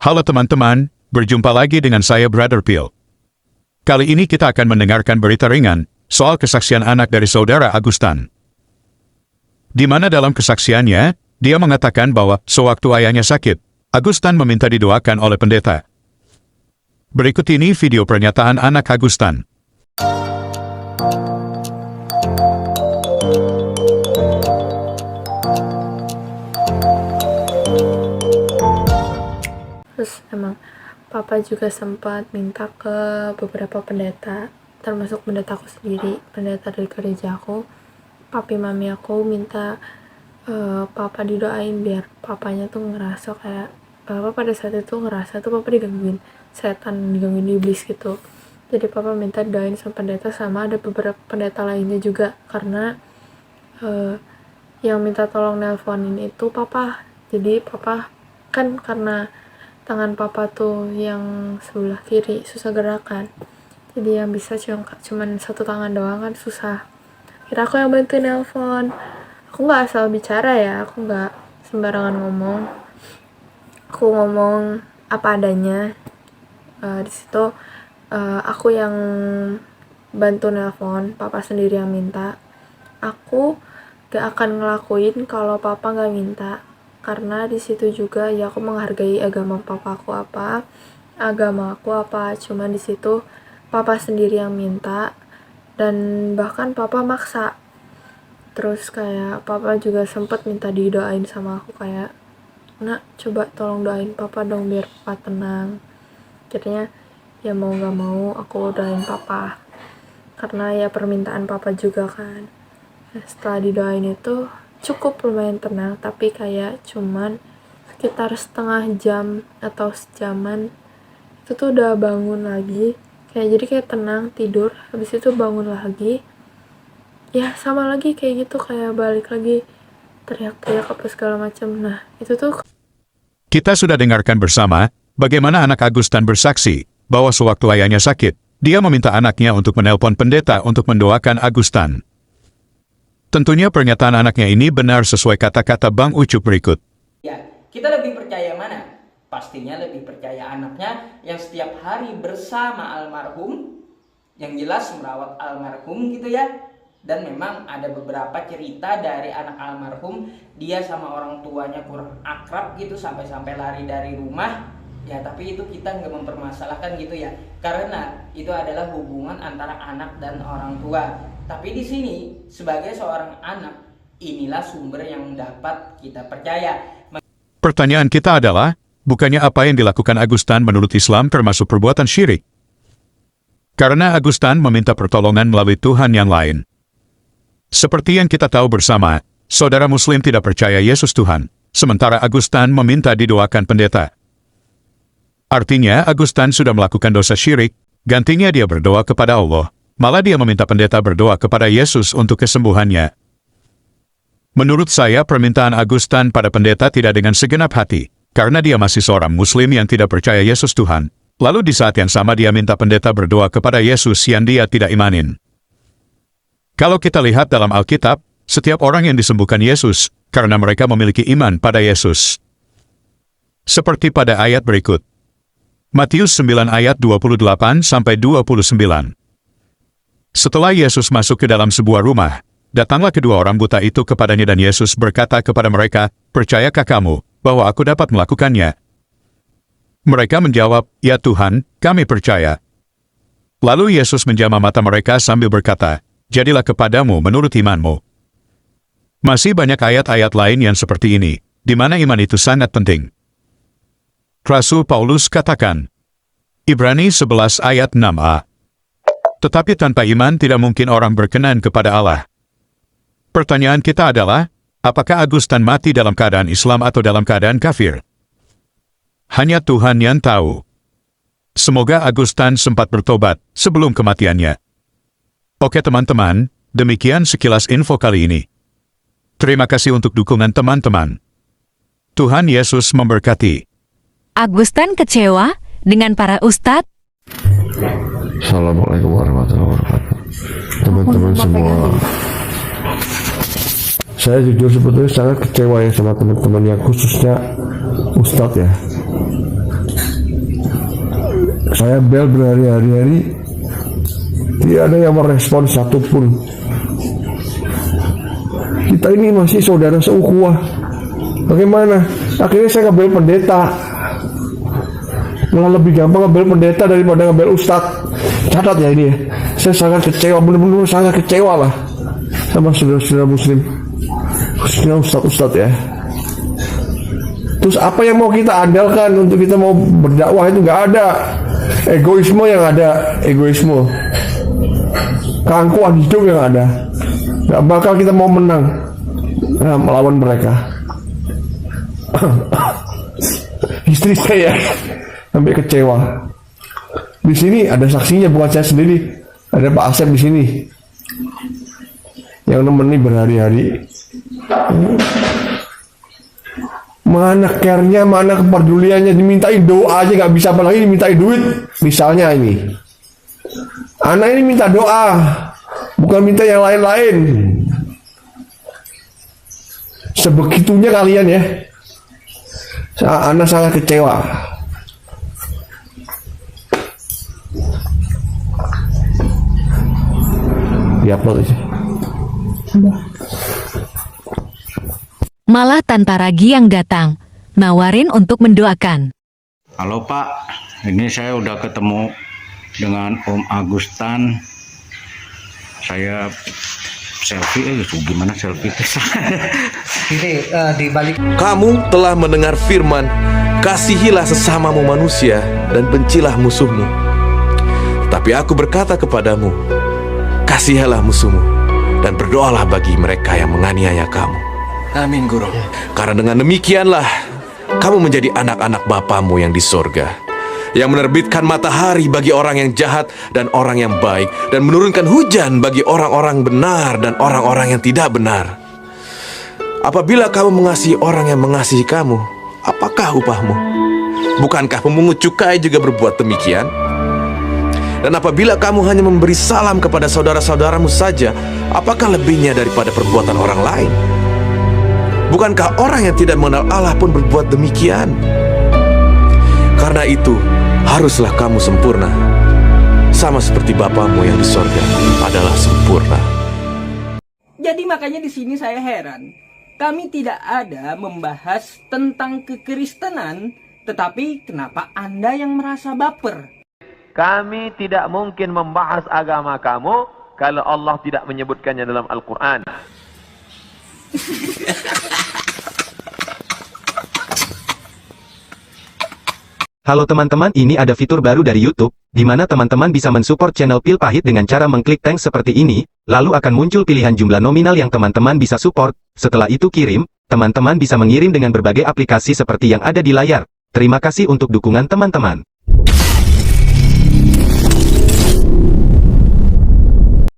Halo teman-teman, berjumpa lagi dengan saya Brother Phil. Kali ini kita akan mendengarkan berita ringan soal kesaksian anak dari saudara Agustan. Di mana dalam kesaksiannya, dia mengatakan bahwa sewaktu ayahnya sakit, Agustan meminta didoakan oleh pendeta. Berikut ini video pernyataan anak Agustan. Terus emang papa juga sempat minta ke beberapa pendeta, termasuk pendeta aku sendiri, pendeta dari gereja aku. Papi mami aku minta papa didoain biar papanya tuh ngerasa kayak papa pada saat itu ngerasa tuh papa digangguin setan, digangguin iblis gitu. Jadi papa minta doain sama pendeta, sama ada beberapa pendeta lainnya juga, karena yang minta tolong nelponin itu papa. Jadi papa kan karena tangan papa tuh yang sebelah kiri susah gerakan, jadi yang bisa cuman satu tangan doang kan susah. Kira aku yang bantuin nelpon. Aku nggak asal bicara ya, aku nggak sembarangan ngomong, aku ngomong apa adanya. Di situ aku yang bantu nelpon, papa sendiri yang minta. Aku gak akan ngelakuin kalau papa nggak minta, karena di situ juga ya aku menghargai agama papaku apa, agama aku apa. Cuman di situ papa sendiri yang minta, dan bahkan papa maksa. Terus kayak papa juga sempet minta didoain sama aku, kayak, nak coba tolong doain papa dong biar papa tenang. Jadinya ya mau gak mau aku doain papa, karena ya permintaan papa juga kan. Setelah didoain itu cukup lumayan tenang, tapi kayak cuman sekitar setengah jam atau sejaman itu tuh udah bangun lagi, jadi kayak tenang, tidur, habis itu bangun lagi, ya sama lagi kayak gitu, kayak balik lagi teriak-teriak apa segala macam. Nah itu tuh Kita sudah dengarkan bersama bagaimana anak Agustan bersaksi bahwa sewaktu ayahnya sakit, dia meminta anaknya untuk menelpon pendeta untuk mendoakan Agustan. Tentunya pernyataan anaknya ini benar sesuai kata-kata Bang Ucup berikut. Ya, kita lebih percaya mana? Pastinya lebih percaya anaknya yang setiap hari bersama almarhum, yang jelas merawat almarhum gitu ya. Dan memang ada beberapa cerita dari anak almarhum, dia sama orang tuanya kurang akrab gitu, sampai-sampai lari dari rumah. Ya, tapi itu kita nggak mempermasalahkan gitu ya, karena itu adalah hubungan antara anak dan orang tua. Tapi di sini sebagai seorang anak, inilah sumber yang dapat kita percaya. Pertanyaan kita adalah, bukannya apa yang dilakukan Agustan menurut Islam termasuk perbuatan syirik? Karena Agustan meminta pertolongan melalui Tuhan yang lain. Seperti yang kita tahu bersama, saudara Muslim tidak percaya Yesus Tuhan, sementara Agustan meminta didoakan pendeta. Artinya Agustan sudah melakukan dosa syirik, gantinya dia berdoa kepada Allah. Malah dia meminta pendeta berdoa kepada Yesus untuk kesembuhannya. Menurut saya permintaan Agustan pada pendeta tidak dengan segenap hati, karena dia masih seorang Muslim yang tidak percaya Yesus Tuhan. Lalu di saat yang sama dia minta pendeta berdoa kepada Yesus yang dia tidak imanin. Kalau kita lihat dalam Alkitab, setiap orang yang disembuhkan Yesus, karena mereka memiliki iman pada Yesus. Seperti pada ayat berikut. Matius 9 ayat 28-29. Setelah Yesus masuk ke dalam sebuah rumah, datanglah kedua orang buta itu kepadanya dan Yesus berkata kepada mereka, "Percayakah kamu bahwa aku dapat melakukannya?" Mereka menjawab, "Ya Tuhan, kami percaya." Lalu Yesus menjamah mata mereka sambil berkata, "Jadilah kepadamu menurut imanmu." Masih banyak ayat-ayat lain yang seperti ini, di mana iman itu sangat penting. Rasul Paulus katakan, Ibrani 11 ayat 6a, "Tetapi tanpa iman tidak mungkin orang berkenan kepada Allah." Pertanyaan kita adalah, apakah Agustan mati dalam keadaan Islam atau dalam keadaan kafir? Hanya Tuhan yang tahu. Semoga Agustan sempat bertobat sebelum kematiannya. Oke teman-teman, demikian sekilas info kali ini. Terima kasih untuk dukungan teman-teman. Tuhan Yesus memberkati. Agustan kecewa dengan para ustadz. Assalamualaikum warahmatullahi wabarakatuh. Teman-teman semua, saya jujur sebetulnya sangat kecewa ya sama teman-teman yang khususnya ustadz ya. Saya bel berhari-hari, tidak ada yang merespon satupun. Kita ini masih saudara seukhuwah. Bagaimana? Akhirnya saya ngebel pendeta. Malah lebih gampang ngebel pendeta daripada ngebel ustadz. Catat ya ini ya. Saya sangat kecewa, benar-benar sangat kecewa lah sama saudara-saudara muslim, khususnya ustadz-ustadz ya. Terus apa yang mau kita andalkan untuk kita mau berdakwah? Itu nggak ada. Egoisme yang ada, egoisme. Keangkuhan hidup yang ada. Nggak bakal kita mau menang melawan mereka. Istri saya sampai kecewa. Di sini ada saksinya, bukan saya sendiri. Ada Pak Asep di sini yang nemeni berhari-hari. Mana care-nya, mana kepeduliannya, dimintain doa aja nggak bisa, apalagi dimintain duit. Misalnya ini, anak ini minta doa, bukan minta yang lain-lain. Sebegitunya kalian ya. Anak sangat kecewa. Diupload aja. Malah tanpa ragi yang datang, nawarin untuk mendoakan. Halo Pak, ini saya udah ketemu dengan Om Agustan. Saya selfie, gimana selfie? Ini di balik. Kamu telah mendengar firman, kasihilah sesamamu manusia dan bencilah musuhmu. Tapi aku berkata kepadamu, kasihilah musuhmu dan berdoalah bagi mereka yang menganiaya kamu. Amin, Guru. Karena dengan demikianlah kamu menjadi anak-anak Bapamu yang di sorga, yang menerbitkan matahari bagi orang yang jahat dan orang yang baik, dan menurunkan hujan bagi orang-orang benar dan orang-orang yang tidak benar. Apabila kamu mengasihi orang yang mengasihi kamu, apakah upahmu? Bukankah pemungut cukai juga berbuat demikian? Dan apabila kamu hanya memberi salam kepada saudara-saudaramu saja, apakah lebihnya daripada perbuatan orang lain? Bukankah orang yang tidak mengenal Allah pun berbuat demikian? Karena itu, haruslah kamu sempurna, sama seperti Bapamu yang di sorga adalah sempurna. Jadi makanya di sini saya heran. Kami tidak ada membahas tentang kekristenan, tetapi kenapa Anda yang merasa baper? Kami tidak mungkin membahas agama kamu kalau Allah tidak menyebutkannya dalam Al-Quran. Halo teman-teman, ini ada fitur baru dari YouTube, di mana teman-teman bisa mensupport channel Pil Pahit dengan cara mengklik thanks seperti ini, lalu akan muncul pilihan jumlah nominal yang teman-teman bisa support. Setelah itu kirim, teman-teman bisa mengirim dengan berbagai aplikasi seperti yang ada di layar. Terima kasih untuk dukungan teman-teman.